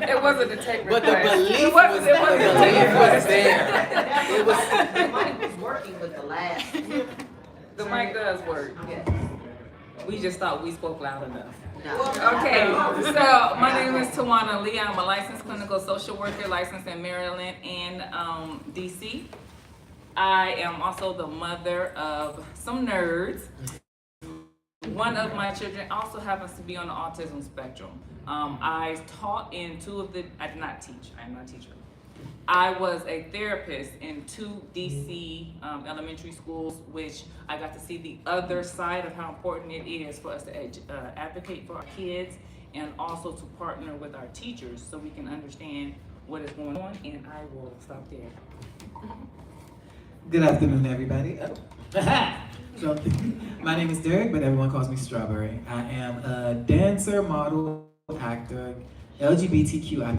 It wasn't a take But the request. belief was there. It was. The mic was working with the last. The mic does work. Yes. We just thought we spoke loud enough. No. Okay, so my name is Tawana Lee. I'm a licensed clinical social worker, licensed in Maryland and DC. I am also the mother of some nerds. One of my children also happens to be on the autism spectrum. I taught in I did not teach, I am not a teacher. I was a therapist in 2 DC elementary schools, which I got to see the other side of how important it is for us to advocate for our kids and also to partner with our teachers so we can understand what is going on, and I will stop there. Good afternoon, everybody. So, my name is Derek, but everyone calls me Strawberry. I am a dancer, model, actor, LGBTQIA+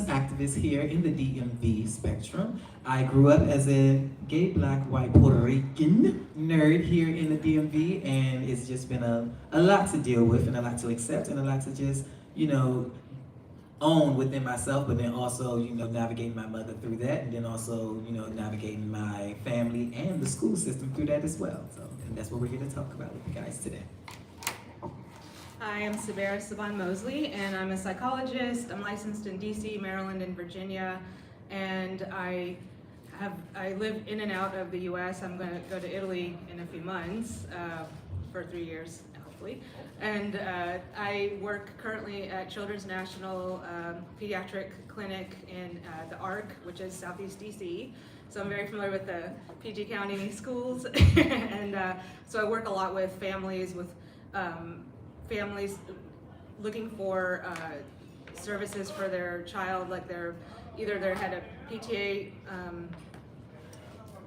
activist here in the DMV spectrum. I grew up as a gay, black, white, Puerto Rican nerd here in the DMV, and it's just been a lot to deal with and a lot to accept and a lot to just, own within myself, but then also, navigating my mother through that, and then also, navigating my family and the school system through that as well. So, and that's what we're here to talk about with you guys today. I am Sabera Saban Mosley, and I'm a psychologist. I'm licensed in DC, Maryland, and Virginia, and I live in and out of the U.S. I'm going to go to Italy in a few months for 3 years, hopefully. And I work currently at Children's National Pediatric Clinic in the ARC, which is Southeast DC. So I'm very familiar with the PG County schools, and so I work a lot with families looking for services for their child, like either they had a PTA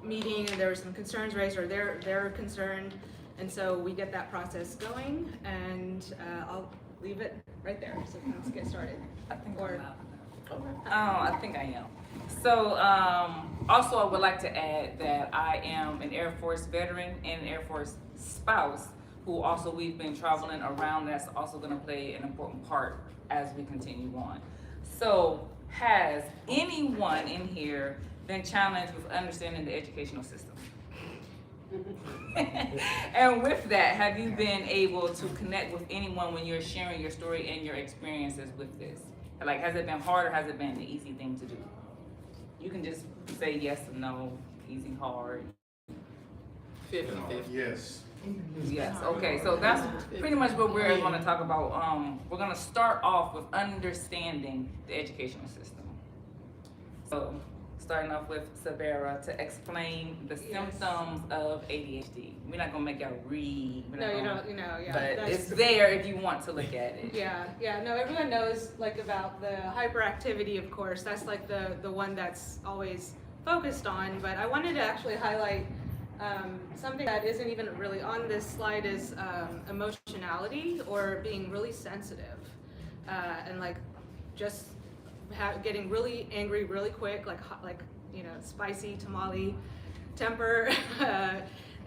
meeting and there were some concerns raised, or they're concerned, and so we get that process going, and I'll leave it right there, so let's get started. I think I think I am. So also I would like to add that I am an Air Force veteran and an Air Force spouse who also we've been traveling around. That's also going to play an important part as we continue on. So has anyone in here been challenged with understanding the educational system? And with that, have you been able to connect with anyone when you're sharing your story and your experiences with this? Like, has it been hard or has it been the easy thing to do? You can just say yes or no, easy, hard. 50-50. Yes. Yes, okay, so that's pretty much what we're going to talk about. We're going to start off with understanding the educational system. So, starting off with Sabera to explain the symptoms of ADHD. We're not going to make y'all read. Yeah. But it's there if you want to look at it. Yeah, no, everyone knows about the hyperactivity, of course. That's like the one that's always focused on, but I wanted to actually highlight something that isn't even really on this slide is emotionality, or being really sensitive, and just getting really angry really quick, like spicy tamale temper,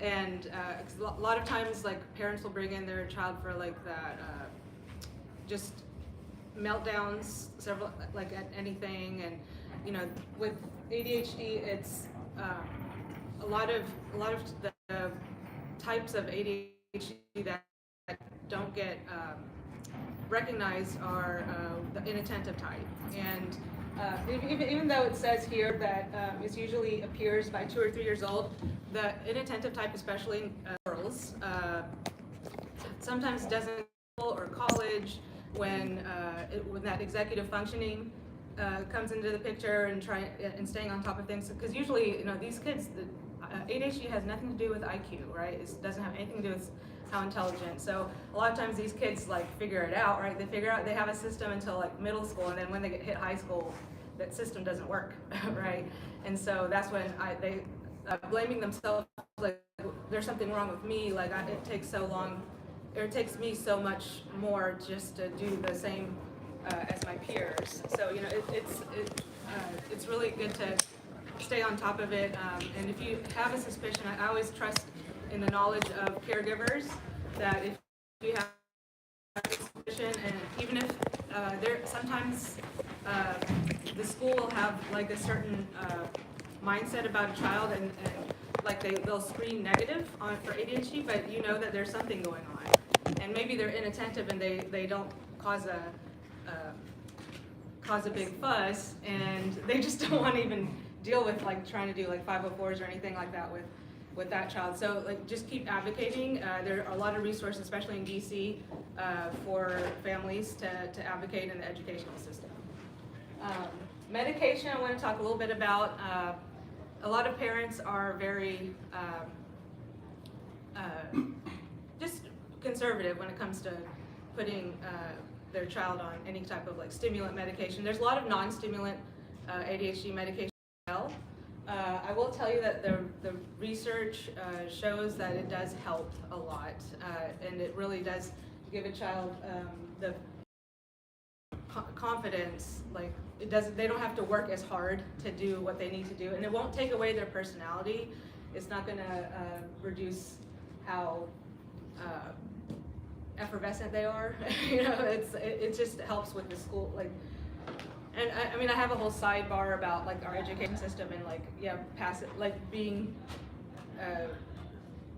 and a lot of times parents will bring in their child for that just meltdowns, several at anything, and with ADHD it's a lot of the types of ADHD that don't get recognized are the inattentive type, and even though it says here that it usually appears by 2 or 3 years old, the inattentive type, especially in girls, sometimes doesn't, or college, when that executive functioning comes into the picture and staying on top of things, because usually these kids, ADHD has nothing to do with IQ, right? It doesn't have anything to do with how intelligent. So a lot of times these kids figure it out, right? They figure out they have a system until middle school, and then when they hit high school, that system doesn't work, right? And so that's when they blaming themselves, there's something wrong with me, it takes so long, or it takes me so much more just to do the same as my peers. So it's really good to stay on top of it, and if you have a suspicion, I always trust in the knowledge of caregivers that if you have sometimes the school will have like a certain mindset about a child, and like they'll screen negative for ADHD, but you know that there's something going on, and maybe they're inattentive and they don't cause a big fuss, and they just don't want to even deal with like trying to do like 504s or anything like that with that child. So like just keep advocating. There are a lot of resources, especially in DC, for families to advocate in the educational system. Medication, I want to talk a little bit about. A lot of parents are very just conservative when it comes to putting their child on any type of like stimulant medication. There's a lot of non-stimulant ADHD medication as well. I will tell you that the research shows that it does help a lot, and it really does give a child the confidence, like they don't have to work as hard to do what they need to do, and it won't take away their personality. It's not going to reduce how effervescent they are. You know, it just helps with the school, like. And I mean, I have a whole sidebar about like our education system and like, yeah, passive, like being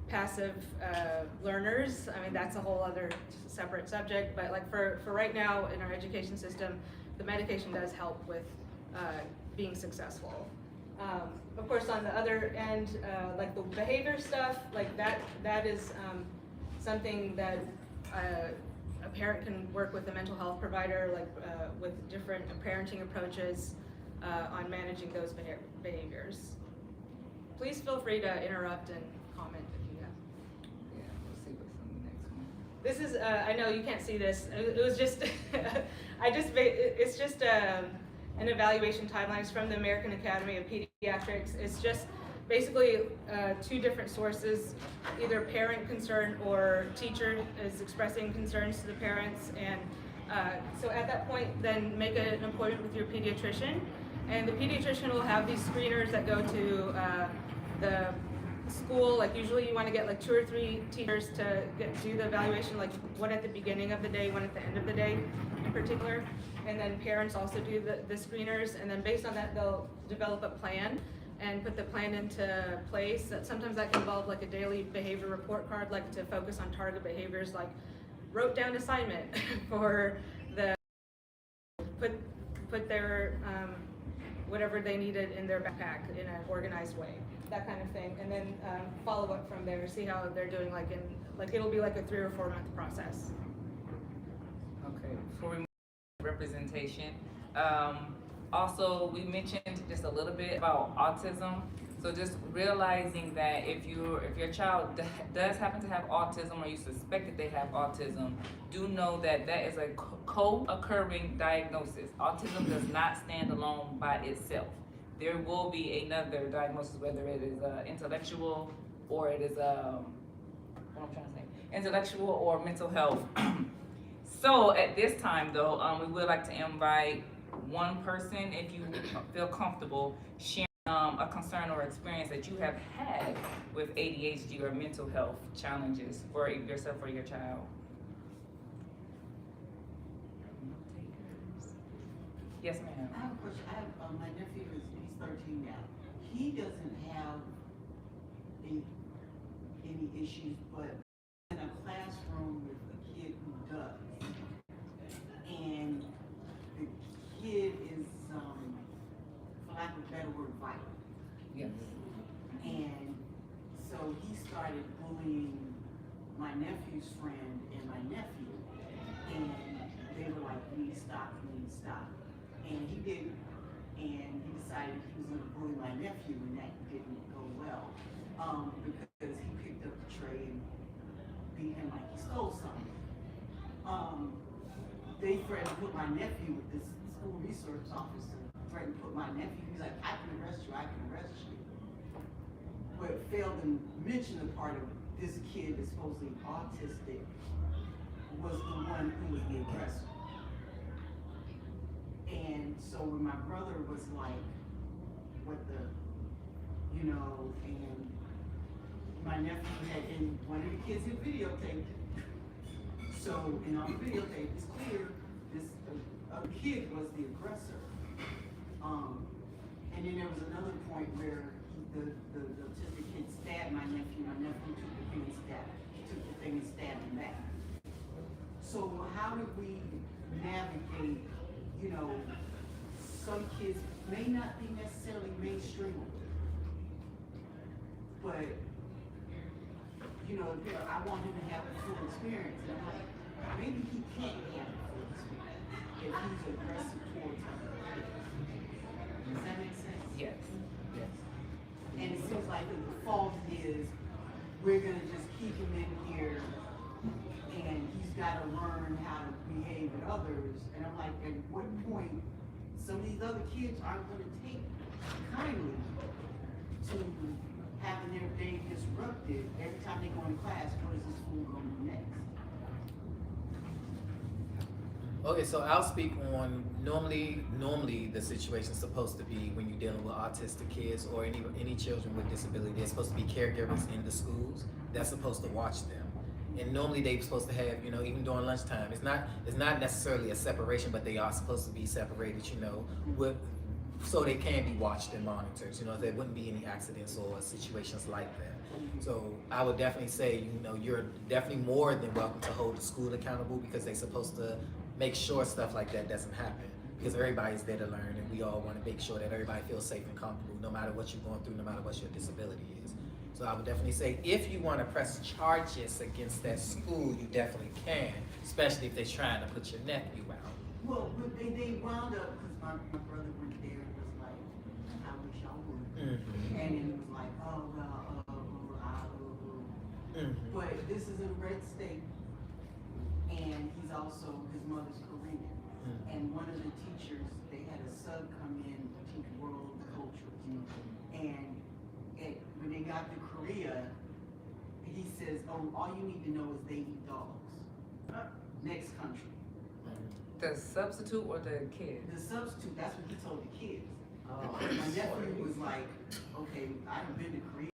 passive learners. I mean, that's a whole other separate subject, but like for right now in our education system, the medication does help with being successful. Of course, on the other end, like the behavior stuff, like that is something that a parent can work with a mental health provider, like with different parenting approaches on managing those behaviors. Please feel free to interrupt and comment if you have. Yeah, let's see what's on the next one. This is, I know you can't see this. It was just, it's just an evaluation timelines from the American Academy of Pediatrics. It's just basically two different sources, either parent concern or teacher is expressing concerns to the parents. And so at that point, then make an appointment with your pediatrician. And the pediatrician will have these screeners that go to the school. Like usually you want to get like 2 or 3 teachers to do the evaluation, like one at the beginning of the day, one at the end of the day in particular. And then parents also do the screeners. And then based on that, they'll develop a plan and put the plan into place. Sometimes that can involve like a daily behavior report card, like to focus on target behaviors, like wrote down assignment for the, put their, whatever they needed in their backpack in an organized way, that kind of thing. And then follow up from there, see how they're doing, like it'll be like a 3 or 4 month process. Okay, before we move to representation, also, we mentioned just a little bit about autism. So just realizing that if your child does happen to have autism or you suspect that they have autism, do know that that is a co-occurring diagnosis. Autism does not stand alone by itself. There will be another diagnosis, whether it is intellectual or it is intellectual or mental health. So at this time though, we would like to invite one person, if you feel comfortable, sharing a concern or experience that you have had with ADHD or mental health challenges for yourself or your child. Yes, ma'am. I have a question. My nephew he's 13 now. He doesn't have any issues, but in a classroom with a kid who does. And the kid is, for lack of a better word, violent. Yes. And so he started bullying my nephew's friend and my nephew. And they were like, we need to stop, we need to stop. And he didn't. And he decided he was going to bully my nephew, and that didn't go well. Because he picked up the tray and beat him like he stole something. They threatened to put my nephew with this school resource officer, threatened to put my nephew, he's like, I can arrest you, I can arrest you. But failed to mention the part of this kid that's supposedly autistic was the one who was the aggressor. And so when my brother was like, what the, and my nephew had, and one of the kids had videotaped it. So, and on the videotape, it's clear this other kid was the aggressor. And then there was another point where the autistic kid stabbed my nephew. My nephew took the thing and stabbed him back. So how did we navigate, you know, some kids may not be necessarily mainstream, but, you know, I want him to have a full experience. And I'm like, maybe he can't have a full experience if he's aggressive towards her. Does that make sense? Yes. Yes. And it seems like the default is we're gonna just keep him in here and he's gotta learn how to behave with others. And I'm like, at what point some of these other kids aren't gonna take kindly to having their day disrupted every time they go in class? What is this fool gonna do next? Okay, so I'll speak on normally the situation's supposed to be when you're dealing with autistic kids or any children with disability, they're supposed to be caregivers in the schools that's supposed to watch them. And normally they're supposed to have, you know, even during lunchtime, it's not necessarily a separation, but they are supposed to be separated, you know, so they can be watched and monitored, you know, there wouldn't be any accidents or situations like that. So I would definitely say, you know, you're definitely more than welcome to hold the school accountable because they're supposed to make sure stuff like that doesn't happen, because everybody's there to learn and we all want to make sure that everybody feels safe and comfortable no matter what you're going through, no matter what your disability is. So I would definitely say if you want to press charges against that school, you definitely can, especially if they're trying to put your nephew out. Well, they wound up, because my brother went there and was like, I wish I would. Mm-hmm. And then it was like, oh, well, But this is a red state, and he's also, his mother's Korean. And one of the teachers, they had a sub come in to teach world cultures. And when they got to Korea, he says, oh, all you need to know is they eat dogs. Next country. The substitute or the kid? The substitute, that's what he told the kids. Oh. My nephew was like, okay, I've been to Korea.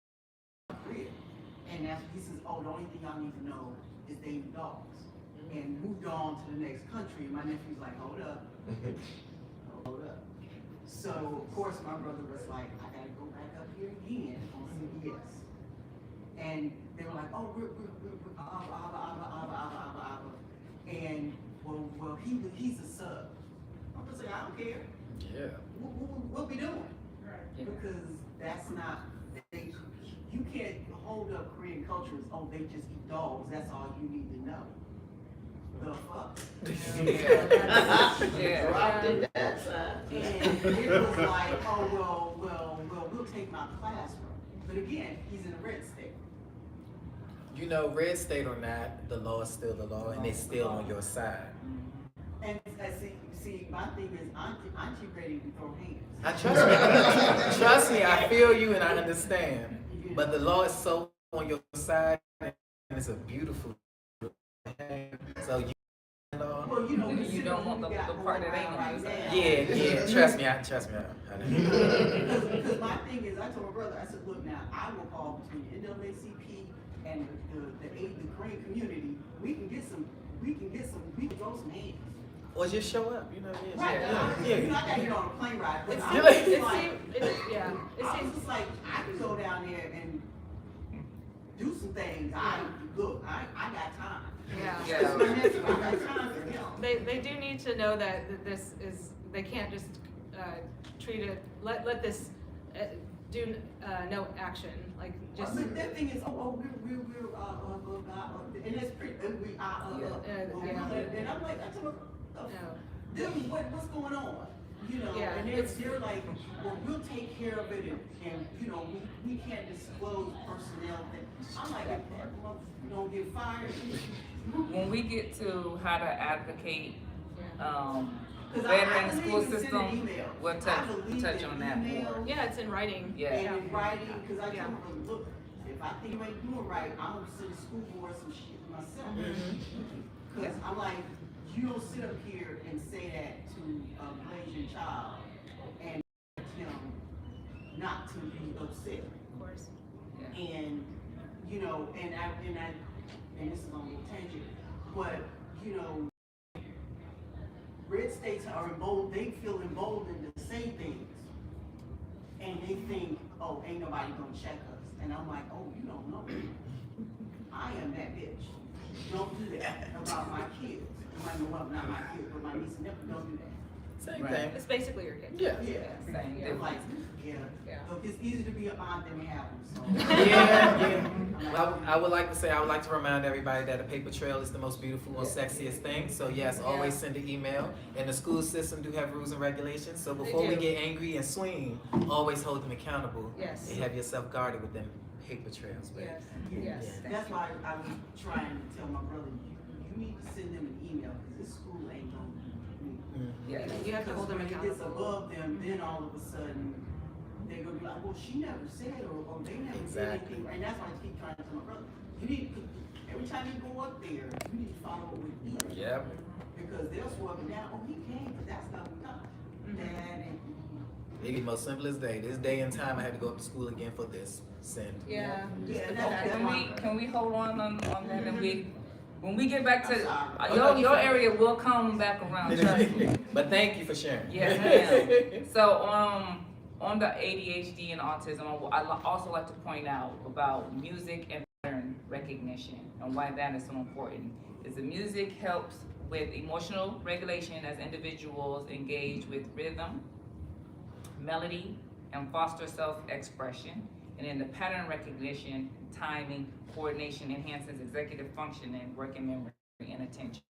And he says, oh, the only thing y'all need to know is they eat dogs. And moved on to the next country. And my nephew's like, hold up. Hold up. So, of course, my brother was like, I gotta go back up here again on CBS. And they were like, oh, we're and well, he's a sub. I'm gonna say, I don't care. Yeah. What we doing? Yeah. Because that's not, you can't hold up Korean culture as, oh, they just eat dogs, that's all you need to know. The fuck? Yeah. Dropped it that side. And it was like, oh, well, we'll take my classroom. But again, he's in a red state. You know, red state or not, the law is still the law and it's still on your side. And see, my thing is, aren't you ready to throw hands? Trust me, I feel you and I understand. But the law is so on your side and it's a beautiful thing. So Well, you know, You don't want the part that ain't on your side. yeah, trust me. I know. Because my thing is, I told my brother, I said, look now, I will call between NAACP and the Korean community. We can throw some hands. Or just show up, you know what I mean? Right, Yeah. you know, I gotta get on a plane ride. But It I seems, was it like, seems, I was just like, I can go down there and do some things. I got time. yeah. Yeah. My nephew, I got time for him. They do need to know that this is, they can't just treat it, let this do no action, like just. But that thing is, we're and that's pretty, and I'm like, I told them, what's going on? You know, Yeah, and they're like, well, we'll take care of it, and you know, we can't disclose personnel things. I'm like, if that motherfucker don't get fired. When we get to how to advocate, Because better in the believe school in sending system, emails. we'll I believe touch in on that more. emails Yeah, it's in writing. Yeah. And in writing, because I Yeah. told them, look, if I think you ain't doing right, I'm gonna send the school board some shit myself. Because I'm like, you don't sit up here and say that to a Blasian child and him not to be upset. Of course. And, you know, and this is on a tangent, but, you know, red states are emboldened, they feel emboldened to say things. And they think, oh, ain't nobody gonna check us. And I'm like, oh, you don't know me. I am that bitch. Don't do that about my kids. Well, not my kids, but my niece and nephew, don't do that. Same Right. thing. It's basically your kid. Yeah. Yeah, same Yeah. I'm like, yeah. Yeah. Look, it's easier to be an aunt than have them, so. Yeah. Well, I would like to remind everybody that a paper trail is the most beautiful and sexiest thing. So yes, always send an email. And the school system do have rules and regulations. So before we do. get angry and swing, always hold them accountable. Yes. And have yourself guarded with them paper trails, baby. Yes. Yeah. Yes. That's why I was trying to tell my brother, you need to send them an email, because this school ain't gonna do Yeah. You have to hold them When it gets accountable. above them, then all of a sudden, they're gonna be like, well, she never said, or they never said Exactly. anything. And that's why I keep trying to tell my brother, you need to, every time you go up there, you need to follow up with me. Yep. Because they'll swerve it down, oh, he came, but that's not what God. And Maybe most simplest day. This day and time I had to go up to school again for this. Send. Yeah. yeah, and that's Can we hold on that and when we get back to, I'm sorry. your area will come back around, trust me. But thank you for sharing. Yes, ma'am. So, on the ADHD and autism, I also like to point out about music and pattern recognition and why that is so important. Is the music helps with emotional regulation as individuals engage with rhythm, melody, and foster self-expression. And in the pattern recognition, timing, coordination enhances executive functioning, working memory, and attention.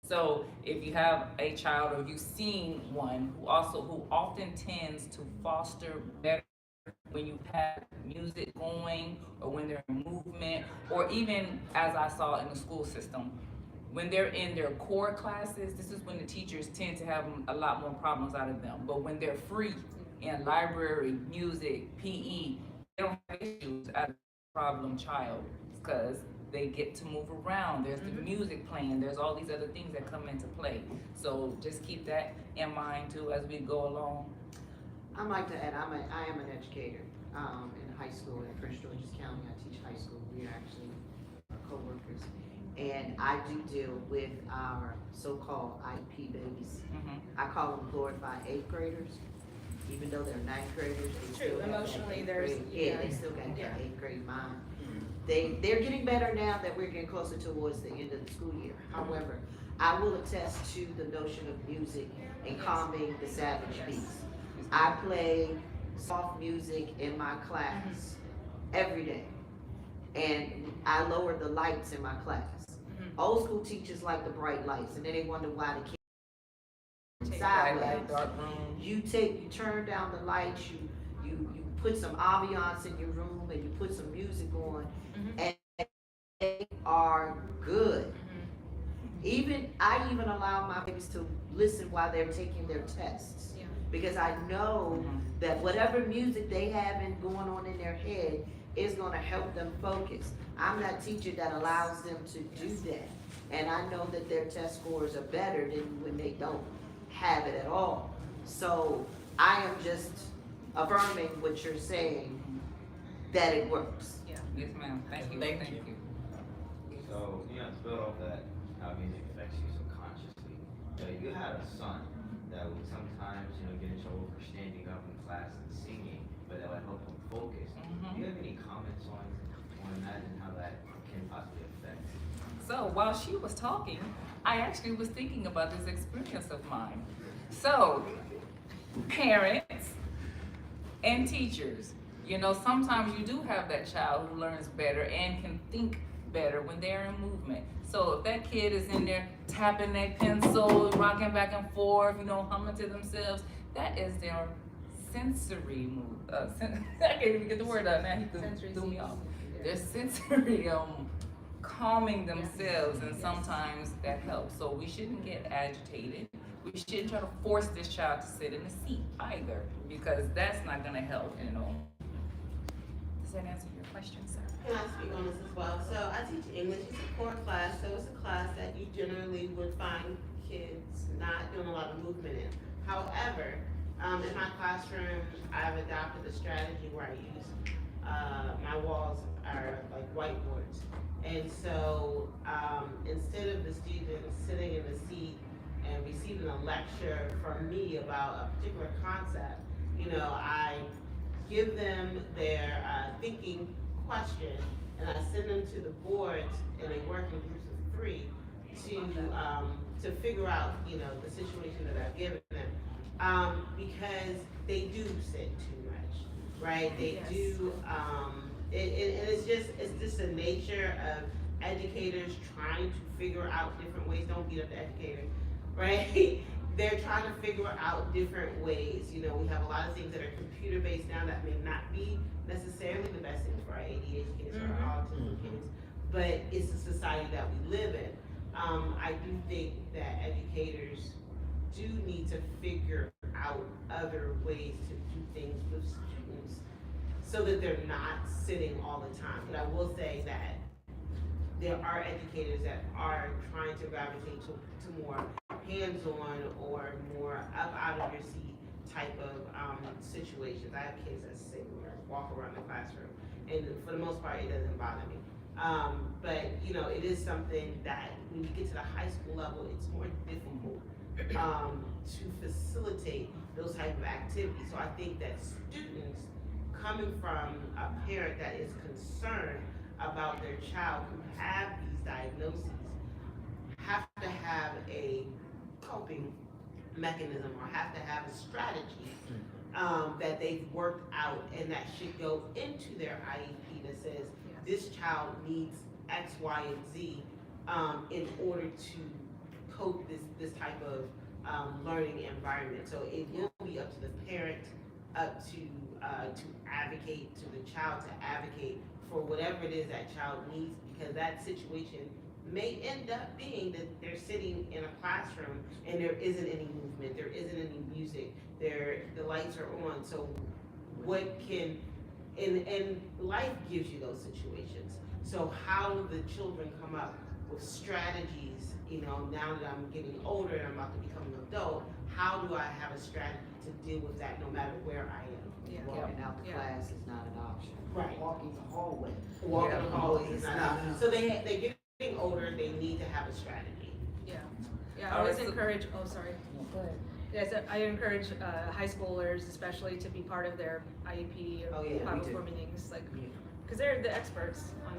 So if you have a child or you've seen one who often tends to foster better when you have music going or when they're in movement, or even as I saw in the school system, when they're in their core classes, this is when the teachers tend to have a lot more problems out of them. But when they're free in library, music, PE, they don't have issues out of a problem child because they get to move around. There's the music playing. There's all these other things that come into play. So just keep that in mind too as we go along. I'd like to add, I am an educator in high school in Prince George's County. I teach high school. We are actually co-workers. And I do deal with our so-called IEP babies. I call them glorified 8th graders. Even though they're 9th graders, they True, still have that emotionally, 8th there's- grade- yeah, they still got that 8th grade mind. They're getting better now that we're getting closer towards the end of the school year. However, I will attest to the notion of music and calming the savage beast. I play soft music in my class every day, and I lower the lights in my class. Old school teachers like the bright lights, and then they wonder why the kids sideways. Dark room. You turn down the lights, you put some ambiance in your room, and you put some music on, and they are good. I even allow my babies to listen while they're taking their tests. Yeah. Because I know that whatever music they have going on in their head is gonna help them focus. I'm that teacher that allows them to do that. And I know that their test scores are better than when they don't have it at all. So I am just affirming what you're saying, that it works. Yes, ma'am. Thank you. Thank you. So, to build off that, how music affects you subconsciously. You had a son that would sometimes, get in trouble for standing up in class and singing, but that would help him focus. Do you have any comments on that and how that can possibly affect? So while she was talking, I actually was thinking about this experience of mine. So, parents and teachers, sometimes you do have that child who learns better and can think better when they're in movement. So if that kid is in there tapping their pencil, rocking back and forth, humming to themselves, that is their sensory move. I can't even get the word out now. He threw me off. Their sensory calming themselves, and sometimes that helps. So we shouldn't get agitated. We shouldn't try to force this child to sit in the seat either, because that's not gonna help, Does that answer your question, sir? Can I speak on this as well? So I teach English, it's a core class, so it's a class that you generally would find kids not doing a lot of movement in. However, in my classroom, I've adopted a strategy where I use, my walls are like whiteboards. And so, instead of the students sitting in the seat and receiving a lecture from me about a particular concept, you know, I give them their thinking question, and I send them to the boards, and they work in groups of 3 to figure out, you know, the situation that I've given them, because they do sit too much, right? They Yes. do, and it's just the nature of educators trying to figure out different ways. Don't beat up the educators, right? They're trying to figure out different ways. You know, we have a lot of things that are computer-based now that may not be necessarily the best thing for our ADHD kids or our autism kids, but it's the society that we live in. I do think that educators do need to figure out other ways to do things with students so that they're not sitting all the time. But I will say that there are educators that are trying to gravitate to more hands-on or more up out of your seat type of situations. I have kids that sit and walk around the classroom, and for the most part, it doesn't bother me. But you know, it is something that when you get to the high school level, it's more difficult to facilitate those type of activities. So I think that students coming from a parent that is concerned about their child who have these diagnoses have to have a coping mechanism or have to have a strategy that they've worked out and that should go into their IEP that says this child needs X, Y, and Z in order to cope this type of learning environment. So it will be up to the parent, up to advocate, to the child to advocate for whatever it is that child needs, because that situation may end up being that they're sitting in a classroom and there isn't any movement, there isn't any music, the lights are on. So what can, and life gives you those situations. So how do the children come up with strategies, you know, now that I'm getting older and I'm about to become an adult, how do I have a strategy to deal with that no matter where I am? Walking out the class is not an option. Right. Walking the hallway. Walking the hallways is It's not not. enough. So they're getting older, they need to have a strategy. Yeah, I always encourage, oh, sorry. Yes, I encourage high schoolers especially to be part of their IEP Oh, or yeah, 504 meetings, like, because they're the experts on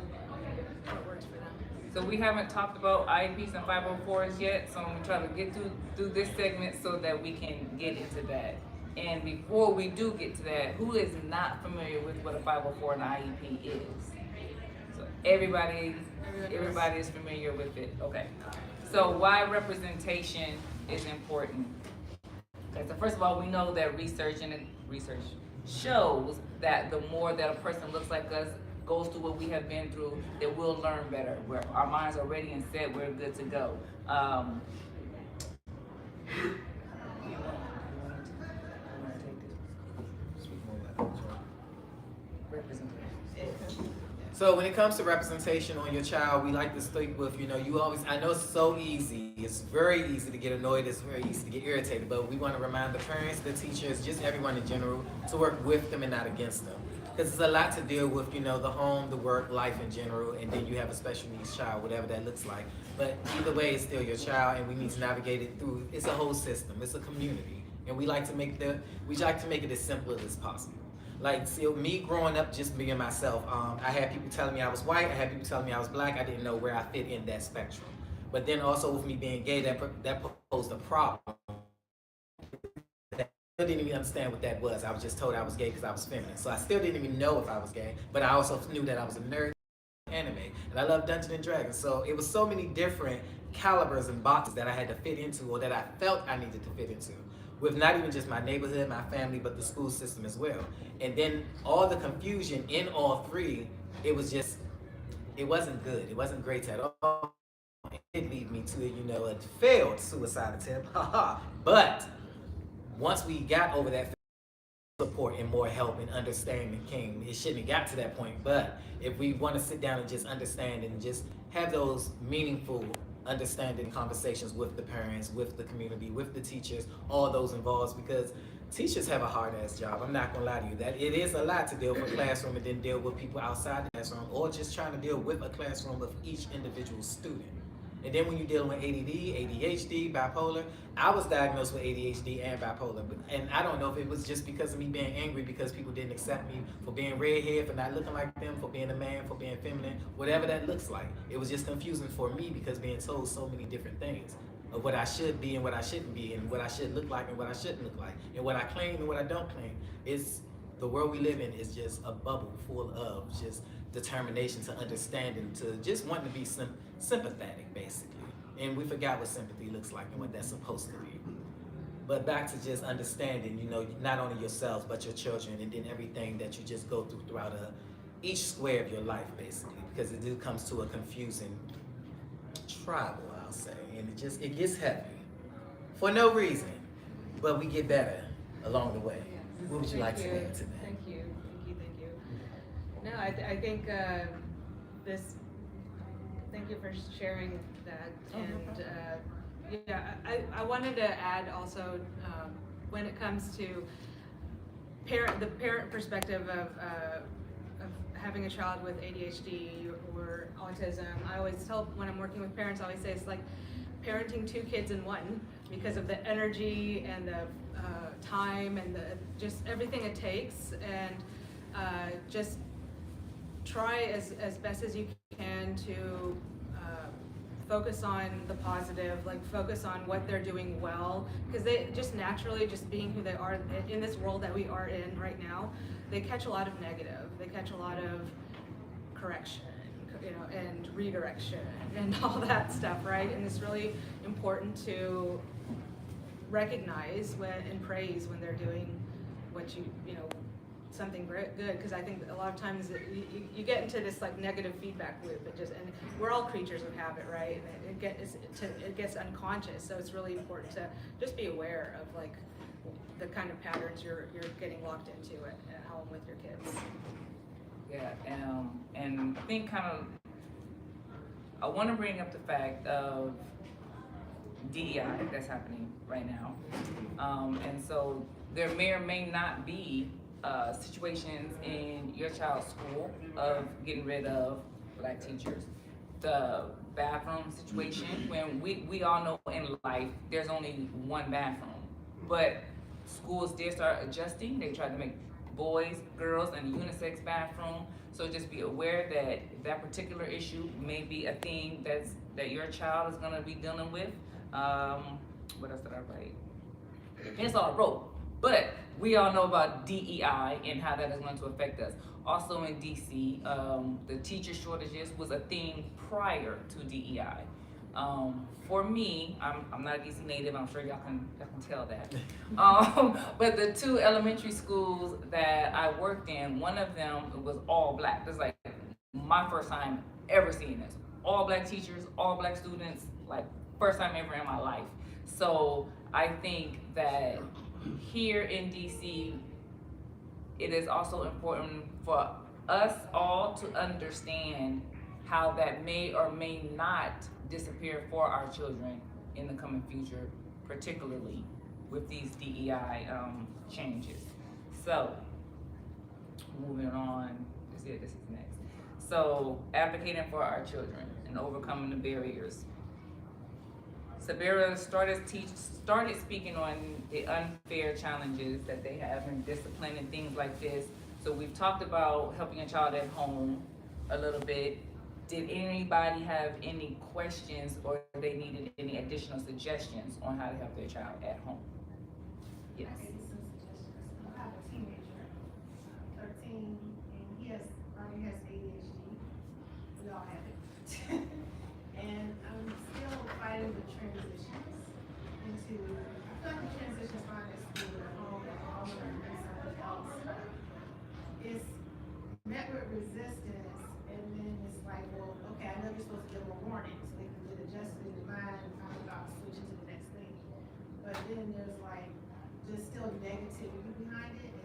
what works for them. So we haven't talked about IEPs and 504s yet, so I'm gonna try to get through this segment so that we can get into that. And before we do get to that, who is not familiar with what a 504 and IEP is? So everybody is familiar with it. Okay. So why representation is important? Okay, so first of all, we know that research shows that the more that a person looks like us, goes through what we have been through, that we'll learn better. Where our minds are ready and set, we're good to go. So when it comes to representation on your child, we like to stick with, you know, I know it's so easy, it's very easy to get annoyed, it's very easy to get irritated, but we want to remind the parents, the teachers, just everyone in general, to work with them and not against them. Because it's a lot to deal with, you know, the home, the work, life in general, and then you have a special needs child, whatever that looks like. But either way, it's still your child, and we need to navigate it through, it's a whole system, it's a community. And we like to make it as simple as possible. Like, see, me growing up, just me and myself, I had people telling me I was white, I had people telling me I was black, I didn't know where I fit in that spectrum. But then also with me being gay, that posed a problem. I didn't even understand what that was. I was just told I was gay because I was feminine. So I still didn't even know if I was gay, but I also knew that I was a nerd anime, and I love Dungeons and Dragons. So it was so many different calibers and boxes that I had to fit into, or that I felt I needed to fit into, with not even just my neighborhood, my family, but the school system as well. And then all the confusion in all three, it wasn't good. It wasn't great at all. It did lead me to, you know, a failed suicide attempt, but once we got over that, support and more help and understanding came. It shouldn't have got to that point, but if we want to sit down and just understand and just have those meaningful understanding conversations with the parents, with the community, with the teachers, all those involved, because teachers have a hard-ass job. I'm not gonna lie to you, that it is a lot to deal with a classroom and then deal with people outside the classroom, or just trying to deal with a classroom of each individual student. And then when you're dealing with ADD, ADHD, bipolar, I was diagnosed with ADHD and bipolar. And I don't know if it was just because of me being angry because people didn't accept me for being redhead, for not looking like them, for being a man, for being feminine, whatever that looks like. It was just confusing for me because being told so many different things of what I should be and what I shouldn't be, and what I should look like and what I shouldn't look like, and what I claim and what I don't claim. It's the world we live in is just a bubble full of just determination to understanding, to just wanting to be sympathetic, basically. And we forgot what sympathy looks like and what that's supposed to be. But back to just understanding, you know, not only yourselves, but your children, and then everything that you just go through throughout each square of your life, basically. Because it comes to a confusing tribal, I'll say. And it gets heavy. For no reason. But we get better along the way. What would you like to add to that? Thank you. No, I think thank you for sharing that. And I wanted to add also, when it comes to the parent perspective of having a child with ADHD or autism, I always tell, when I'm working with parents, I always say it's like parenting 2 kids in one, because of the energy and the time and just everything it takes, and just try as best as you can to focus on the positive, like focus on what they're doing well, because they just naturally, just being who they are in this world that we are in right now, they catch a lot of negative, they catch a lot of correction, you know, and redirection and all that stuff, right? And it's really important to recognize and praise when they're doing what you know, something good, because I think a lot of times you get into this like negative feedback loop, and we're all creatures of habit, right? And it gets unconscious, so it's really important to just be aware of like the kind of patterns you're getting locked into at home with your kids. Yeah, and I think I want to bring up the fact of DEI that's happening right now. And so there may or may not be situations in your child's school of getting rid of Black teachers. The bathroom situation, when we all know in life there's only one bathroom, but schools did start adjusting. They tried to make boys, girls, and a unisex bathroom. So just be aware that that particular issue may be a thing that your child is gonna be dealing with. What else did I write? It's all I wrote. But we all know about DEI and how that is going to affect us. Also in DC, the teacher shortages was a thing prior to DEI. For me, I'm not a DC native. I'm sure y'all can tell that. But the 2 elementary schools that I worked in, one of them was all Black. This is like my first time ever seeing this. All Black teachers, all Black students, like first time ever in my life. So I think that here in DC, it is also important for us all to understand how that may or may not disappear for our children in the coming future, particularly with these DEI changes. So, moving on, this is next. So, advocating for our children and overcoming the barriers. Sabira started speaking on the unfair challenges that they have in discipline and things like this. So we've talked about helping a child at home a little bit. Did anybody have any questions or they needed any additional suggestions on how to help their child at home? Yes. I gave you some suggestions. I have a teenager, 13, and he already has ADHD. We all have it. And I'm still fighting the transitions into, I feel like the transitions fine at school, at home, and something else. It's met with resistance, and then it's like, well, okay, I know you're supposed to give them a warning so they can get adjusted in their mind and find about switching to the next thing. But then there's like, just still negativity behind it, and